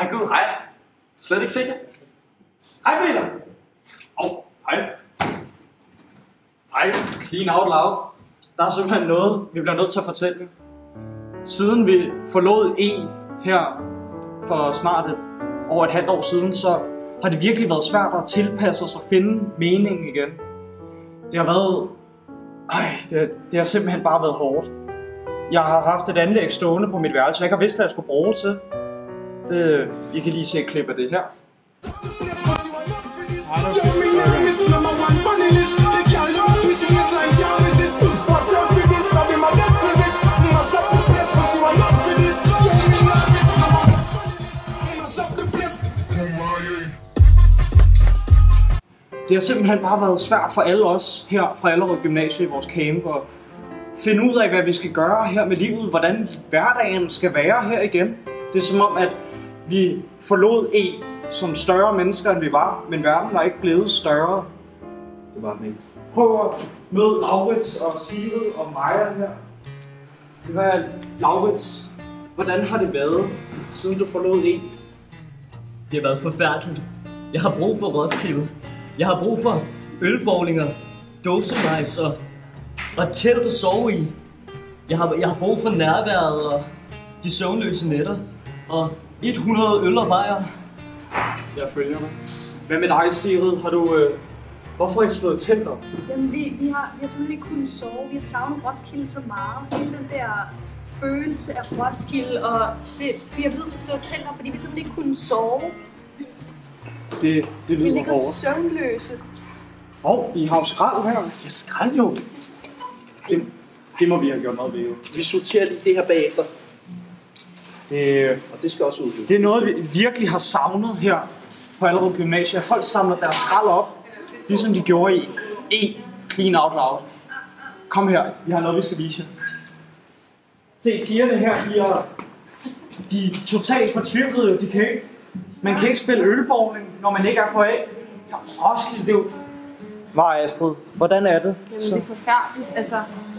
Hej Gud, hej. Slet ikke sikker. Hej Peter. Hej. Hej, clean out loud. Der er simpelthen noget, vi bliver nødt til at fortælle. Siden vi forlod E her for snart over et halvt år siden, så har det virkelig været svært at tilpasse os og finde mening igen. Det har været... det har simpelthen bare været hårdt. Jeg har haft et anlæg stående på mit værelse, jeg ikke har vidst, hvad jeg skulle bruge til. I kan lige se et klip af det her. Det har simpelthen bare været svært for alle os her fra Allerød Gymnasiet i vores camp at finde ud af, hvad vi skal gøre her med livet, hvordan hverdagen skal være her igen. Det er som om, at vi forlod E som større mennesker, end vi var, men verden er ikke blevet større. Det var den ikke. Prøv at møde Laurits og Sigrid og Maja her. Det var Laurits. Hvordan har det været, siden du forlod E? Det har været forfærdeligt. Jeg har brug for Roskilde. Jeg har brug for ølbowlinger, dåsemajs og telt at sove i. Jeg har brug for nærværet og de søvnløse nætter. Og 100 øl og bajer. Jeg følger dig. Hvad med dig, Sigrid? Har du... Hvorfor ikke slået telt op? Jamen, vi har simpelthen ikke kunnet sove. Vi har savnet Roskilde så meget. Hele den der følelse af Roskilde, og vi har nødt til at slå telt op, fordi vi simpelthen ikke kunne sove. Det lyder vi ligger hårdt. søvnløse. I har jo skrald her. Ja, skrald jo. Det må vi have gjort noget ved. Vi sorterer lige det her bagefter. Og det skal også ud. Det er noget, vi virkelig har savnet her på Allerød Gymnasiet. Folk samler deres skrald op, ligesom de gjorde i E Clean Out Loud. Kom her, vi har noget, vi skal vise jer. Se, pigerne her, de er totalt fortvivlede. Man kan ikke spille ølbowling, når man ikke er på A. Roskilde, det er jo... Var Astrid, hvordan er det? Jamen, det er forfærdeligt. Altså,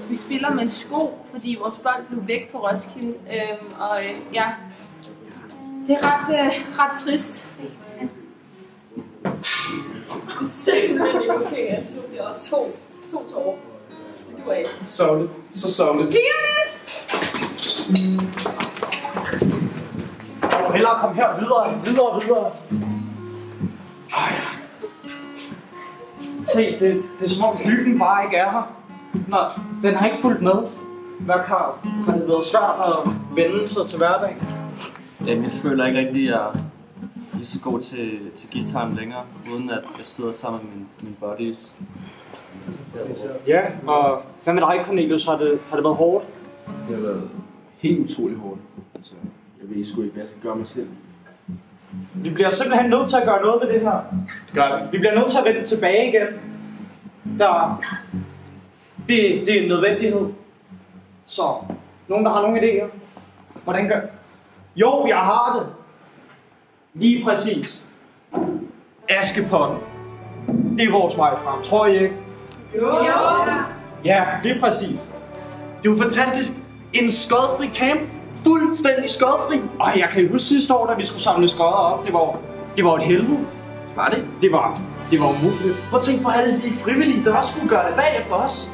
vi spiller med en sko, fordi vores bold blev væk på Roskilde. Ja, det er ret trist. Det er simpelthen ikke okay, altså. Det er også to tårer. Du er ikke. Sørgeligt. Så sørgeligt. Tigernis! Jeg må hellere komme her videre. Se, det er som om hyggen bare ikke er her. Nå, den har ikke fulgt med. Hvad har det været svært at vende sig til hverdagen? Jamen, jeg føler ikke rigtig, at jeg er lige så god til guitaren længere, uden at jeg sidder sammen med mine buddies. Ja, og hvad med dig, Cornelius? Har det været hårdt? Det har været helt utroligt hårdt. Altså, jeg ved sgu ikke, hvad jeg skal gøre mig selv. Vi bliver simpelthen nødt til at gøre noget ved det her. Det gør vi. Vi bliver nødt til at vende tilbage igen. Det er en nødvendighed. Så, nogen der har nogle idéer? Hvordan gør? Jo, jeg har det. Lige præcis. Askepotten. Det er vores vej frem, tror I ikke? Jo. Ja, det er præcis. Det er jo fantastisk. En skodfri camp. Fuldstændig skodfri. Ej, jeg kan huske sidste år, da vi skulle samle skodder op. Det var et helvede. Var det? Det var umuligt. Prøv at tænke på alle de frivillige, der også skulle gøre det bagefter os.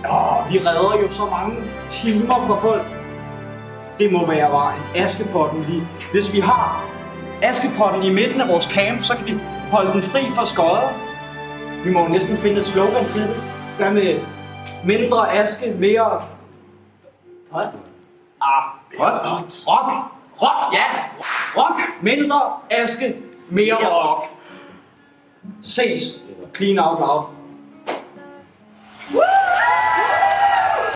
Vi redder jo så mange timer fra folk. Det må være vejen. Askepotten lige. Hvis vi har Askepotten i midten af vores camp, så kan vi holde den fri for skodder. Vi må næsten finde et slogan til det. Hvad med mindre aske, mere... Rock. Rock, ja! Rock! Mindre aske, mere rock. Ses. Clean Out Loud. Woo!